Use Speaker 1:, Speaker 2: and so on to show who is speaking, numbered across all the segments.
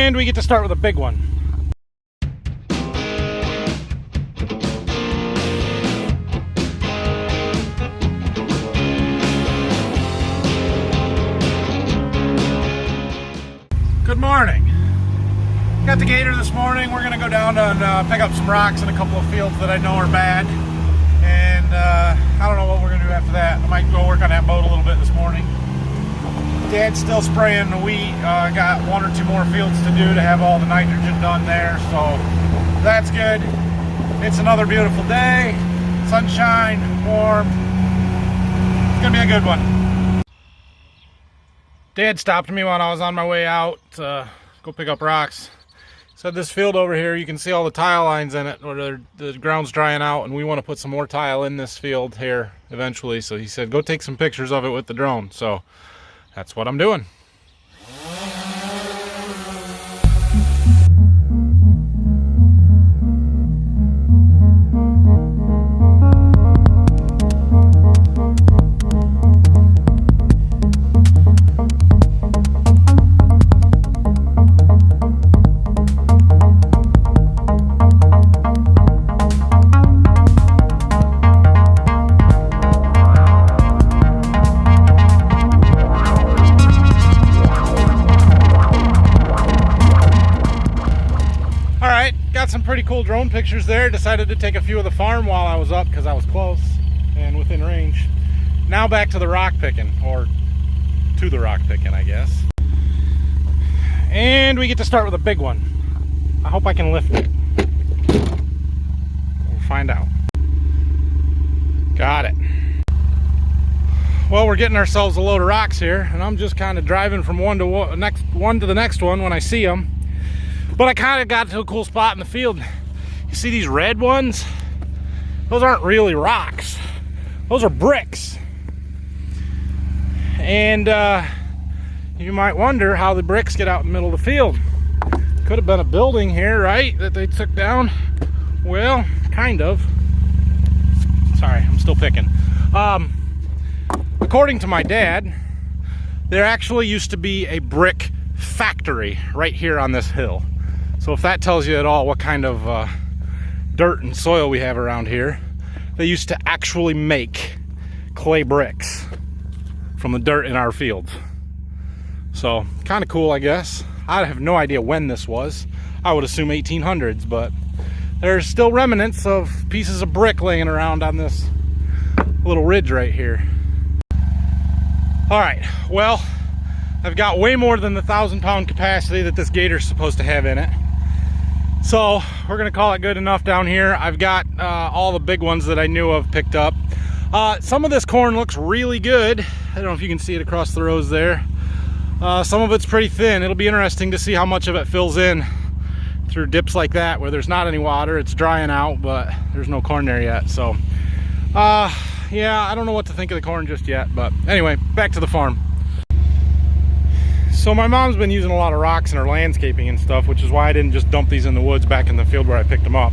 Speaker 1: And we get to start with a big one. Good morning. Got the gator this morning. We're gonna go down and pick up some rocks in a couple of fields that I know are bad. And I don't know what we're gonna do after that. I might go work on that boat a little bit this morning. Dad's still spraying the wheat. Got one or two more fields to do to have all the nitrogen done there, so that's good. It's another beautiful day. Sunshine, warm. It's gonna be a good one. Dad stopped me when I was on my way out to go pick up rocks. Said this field over here, you can see all the tile lines in it where the ground's drying out, and we want to put some more tile in this field here eventually. So he said, go take some pictures of it with the drone. So that's what I'm doing. Got some pretty cool drone pictures there. Decided to take a few of the farm while I was up because I was close and within range. Now back to the rock picking, or to the rock picking, I guess. And we get to start with a big one. I hope I can lift it. We'll find out. Got it. Well, we're getting ourselves a load of rocks here, and I'm just kind of driving from one to the next one when I see them. But I kind of got to a cool spot in the field. You see these red ones? Those aren't really rocks. Those are bricks. And you might wonder how the bricks get out in the middle of the field. Could have been a building here, right, that they took down. Well, kind of. Sorry, I'm still picking. According to my dad, there actually used to be a brick factory right here on this hill. So if that tells you at all what kind of dirt and soil we have around here, they used to actually make clay bricks from the dirt in our fields. So kind of cool, I guess. I have no idea when this was. I would assume 1800s, but there's still remnants of pieces of brick laying around on this little ridge right here. All right, well, I've got way more than the 1,000-pound capacity that this gator's supposed to have in it. So we're gonna call it good enough down here. I've got all the big ones that I knew of picked up. Some of this corn looks really good. I don't know if you can see it across the rows there. Some of it's pretty thin. It'll be interesting to see how much of it fills in through dips like that where there's not any water. It's drying out, but there's no corn there yet. So yeah, I don't know what to think of the corn just yet, but anyway, back to the farm. So my mom's been using a lot of rocks in her landscaping and stuff, which is why I didn't just dump these in the woods back in the field where I picked them up.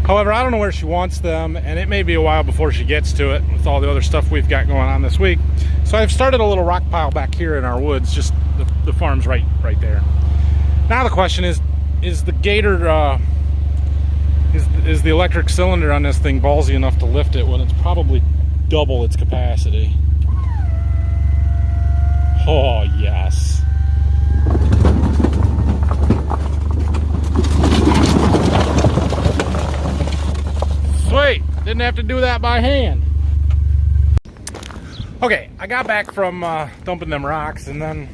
Speaker 1: However, I don't know where she wants them, and it may be a while before she gets to it with all the other stuff we've got going on this week. So I've started a little rock pile back here in our woods, just the farm's right there. Now the question is the gator, is the electric cylinder on this thing ballsy enough to lift it when it's probably double its capacity? Oh, yes. Sweet, didn't have to do that by hand. Okay, I got back from dumping them rocks, and then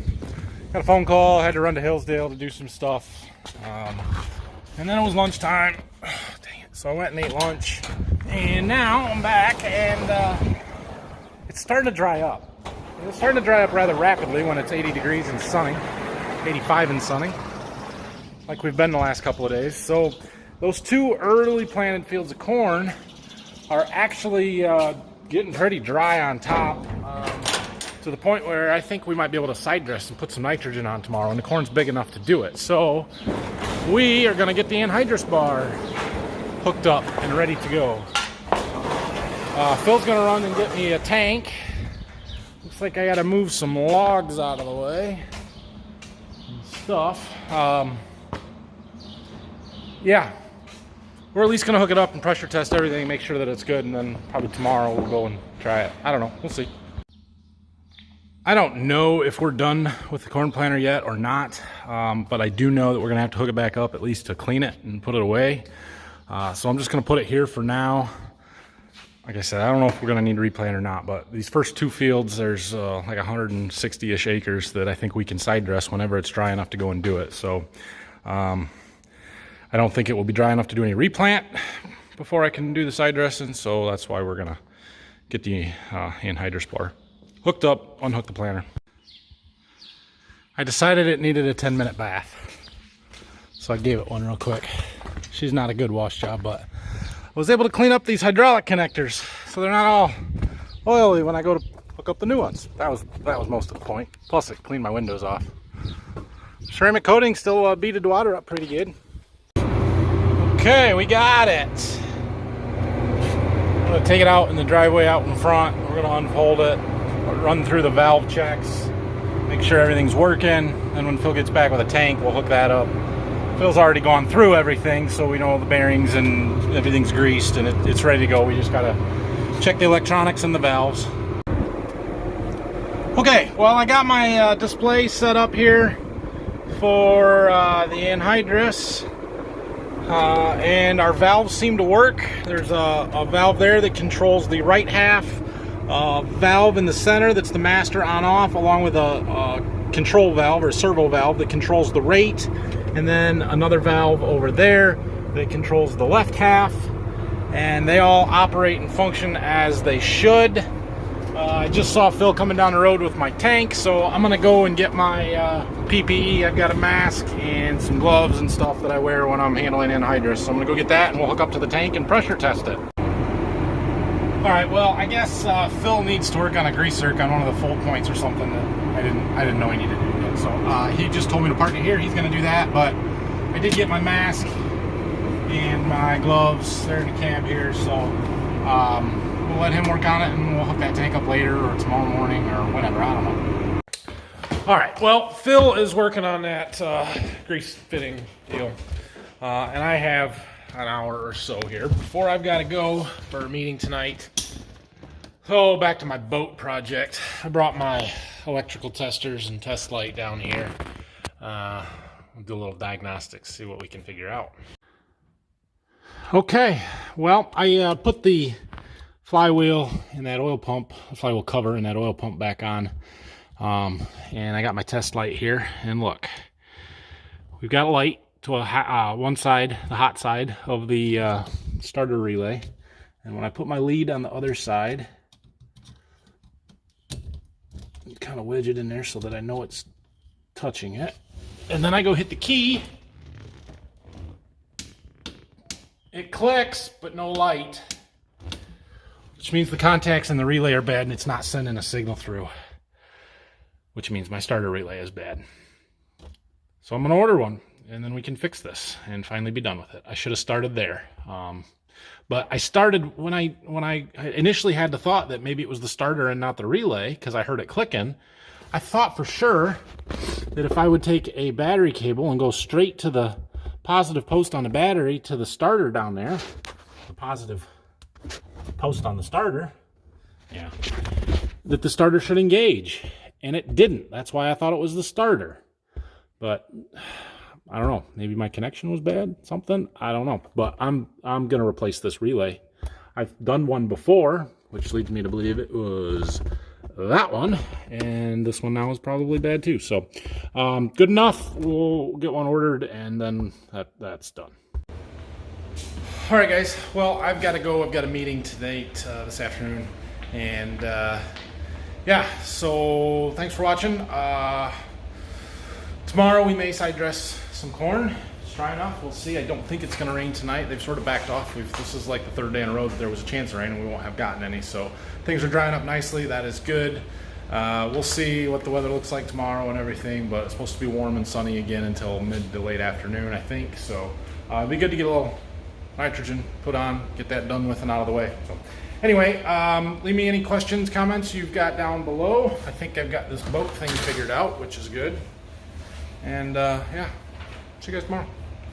Speaker 1: got a phone call. I had to run to Hillsdale to do some stuff, and then it was lunchtime. Oh, dang it. So I went and ate lunch, and now I'm back, and it's starting to dry up. It's starting to dry up rather rapidly when it's 80 degrees and sunny, 85 and sunny, like we've been the last couple of days. So those two early planted fields of corn are actually getting pretty dry on top, to the point where I think we might be able to side dress and put some nitrogen on tomorrow, and the corn's big enough to do it. So we are going to get the anhydrous bar hooked up and ready to go. Phil's going to run and get me a tank. Looks like I got to move some logs out of the way and stuff. yeah, we're at least gonna hook it up and pressure test everything, make sure that it's good, and then probably tomorrow we'll go and try it. I don't know, we'll see. I don't know if we're done with the corn planter yet or not, but I do know that we're gonna have to hook it back up at least to clean it and put it away. So I'm just gonna put it here for now. Like I said, I don't know if we're gonna need to replant or not, but these first 2 fields, there's like 160-ish acres that I think we can side dress whenever it's dry enough to go and do it. So I don't think it will be dry enough to do any replant before I can do the side dressing, so that's why we're gonna get the anhydrous explorer hooked up, unhook the planter. I decided it needed a 10-minute bath, so I gave it one real quick. She's not a good wash job, but I was able to clean up these hydraulic connectors so they're not all oily when I go to hook up the new ones. That was most of the point. Plus it cleaned my windows off. Ceramic coating still beaded water up pretty good. Okay, we got it. I'm gonna take it out in the driveway out in front. We're gonna unfold it, run through the valve checks, make sure everything's working. And when Phil gets back with a tank, we'll hook that up. Phil's already gone through everything, so we know the bearings and everything's greased and it's ready to go. We just gotta check the electronics and the valves. Okay, well, I got my display set up here for the anhydrous, and our valves seem to work. There's a valve there that controls the right half, valve in the center that's the master on-off, along with a control valve or servo valve that controls the rate, and then another valve over there that controls the left half, and they all operate and function as they should. I just saw Phil coming down the road with my tank, so I'm gonna go and get my PPE. I've got a mask and some gloves and stuff that I wear when I'm handling anhydrous, so I'm gonna go get that and we'll hook up to the tank and pressure test it. Alright, well, I guess Phil needs to work on a grease zerk on one of the fold points or something that I didn't know he needed to do yet. So he just told me to park it here. He's going to do that, but I did get my mask and my gloves. They're in the cab here, so we'll let him work on it and we'll hook that tank up later or tomorrow morning or whatever. I don't know. Alright, well, Phil is working on that grease fitting deal, and I have an hour or so here before I've got to go for a meeting tonight. So back to my boat project. I brought my electrical testers and test light down here. We'll do a little diagnostics, see what we can figure out. Okay, well, I put the flywheel and that oil pump, flywheel cover and that oil pump back on, and I got my test light here, and look, we've got light to one side, the hot side of the starter relay, and when I put my lead on the other side, kind of wedge it in there so that I know it's touching it, and then I go hit the key, it clicks but no light, which means the contacts in the relay are bad and it's not sending a signal through, which means my starter relay is bad. So I'm gonna order one, and then we can fix this and finally be done with it. I should have started there. But I started when I initially had the thought that maybe it was the starter and not the relay because I heard it clicking. I thought for sure that if I would take a battery cable and go straight to the positive post on the battery to the starter down there, the positive post on the starter, yeah, that the starter should engage, and it didn't. That's why I thought it was the starter. But I don't know, maybe my connection was bad, something, I don't know. But I'm gonna replace this relay. I've done one before, which leads me to believe it was that one, and this one now is probably bad too. So good enough, we'll get one ordered, and then that's done. All right, guys, well, I've got to go. I've got a meeting tonight, this afternoon, and yeah, so thanks for watching. Tomorrow we may side dress some corn. It's dry enough. We'll see. I don't think it's going to rain tonight. They've sort of backed off. This is like the third day in a row that there was a chance of rain, and we won't have gotten any. So things are drying up nicely. That is good. We'll see what the weather looks like tomorrow and everything, but it's supposed to be warm and sunny again until mid to late afternoon, I think. So it'd be good to get a little nitrogen put on, get that done with and out of the way. So anyway, leave me any questions, comments you've got down below. I think I've got this boat thing figured out, which is good. And yeah, see you guys tomorrow.